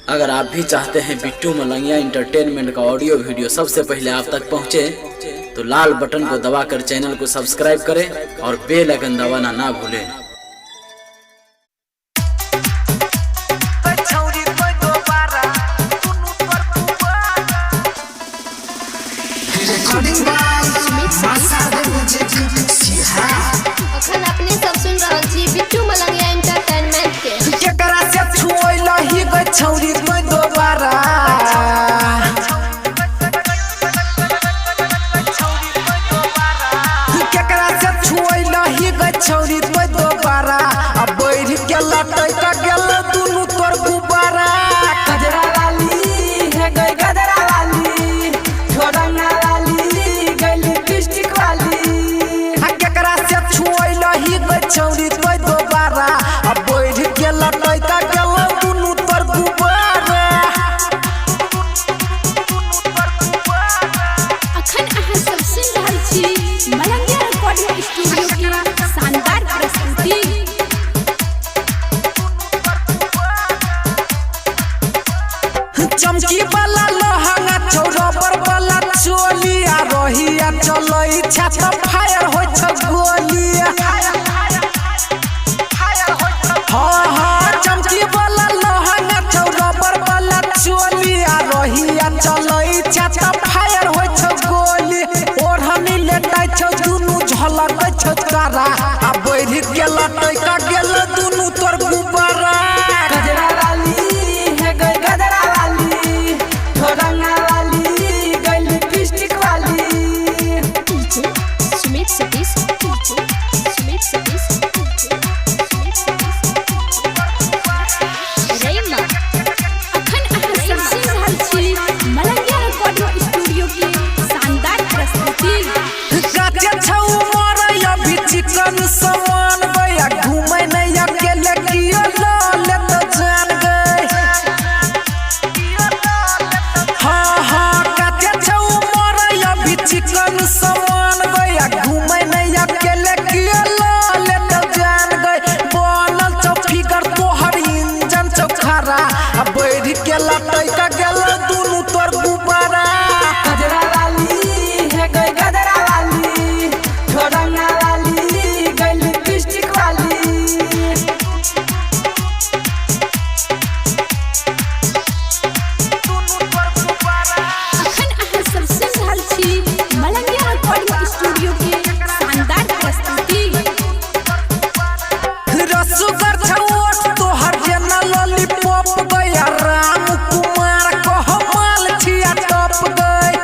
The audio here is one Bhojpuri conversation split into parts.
अगर आप भी चाहते हैं बिट्टू मलंगिया इंटरटेनमेंट का ऑडियो वीडियो सबसे पहले आप तक पहुंचे, तो लाल बटन को दबाकर चैनल को सब्सक्राइब करें और बेल आइकन दबाना ना भूलें। अखन अपने सब सुन रहल छी बिट्टू मलंगिया एंटरटेनमेंट के। केकरा से छुओइला ही गई छौरी कोई दोबारा, केकरा से छुओइला ही गई छौरी कोई दोबारा। अब बैठ के लटै का गेल दुनु तोर गुबारा। गजरा वाली है गई गजरा वाली, छोड़ना वाली गई लिपस्टिक वाली। केकरा से छुओइला ही गई छौरी कोई दोबारा। अब बैठ के लटै का गेल दुनु तोर गुबारा। अखन अहाँ सब सुन रहल छी मलंगिया रिकॉर्डिंग स्टूडियो की शानदार प्रस्तुति। चमकी वाला लोहांगा चौरबर वाला चोलिया रहिया चलई छत फायर होय छ गोलिया। हाँ हाँ चमकी वाला लोहांगा चौरबर वाला चोलिया रहिया चलई छत फायर होय छ गोली। ओढ़नी लेटाई छ दुनु झलक छ तारा। आ बैठ के लटै का गेल दुनु तोर गुबारा। गजरा वाली है गई गजरा वाली, छोड़ना वाली गई लिपस्टिक वाली। सुमित सतीश सुमित सतीश रेमा। अखन अहाँ सब सुन रहल छी मलंगिया रिकॉर्डिंग स्टूडियो की शानदार प्रस्तुति। काचे छौ मोर अभी चिकन समान गया घूमे नहीं अकेले कियो ले तो जान गई। हाँ हाँ काचे छौ मोर अभी चिकन समान गया घूमे नहीं अकेले कियो ले तो जान गई। बनल छौ फिगर तोहर इंजन छौ खरा। अब बैठ के लटै का गेल दुनु तोर गुबारा। गजरा वाली है गई गजरा वाली, छोड़ना वाली गई लिपस्टिक वाली। अखन अहाँ सब सुन रहल छी मलंगिया रिकॉर्डिंग स्टूडियो की शानदार प्रस्तुति। रसुगर छौट तोहर जेना लॉलीपॉप गया राम कुमार कह माल छिया टॉप गई।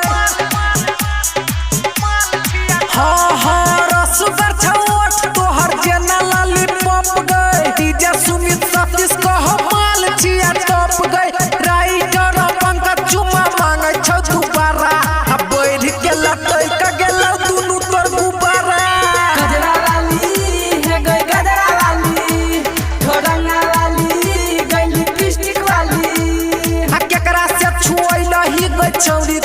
हाँ हाँ रसुगर छौट तोहर जेना लॉलीपॉप गई। डीजे सुमित सतीश कह माल छिया टॉप गई। राइटर पंकज चुमा मांगे छौ दुबारा। अब बैठ के लटै का गेल दुनु तोर गुबारा। गजरा वाली है गई गजरा वाली, छोड़ना वाली गई लिपस्टिक वाली। केकरा से छुओइला ही गई छौरी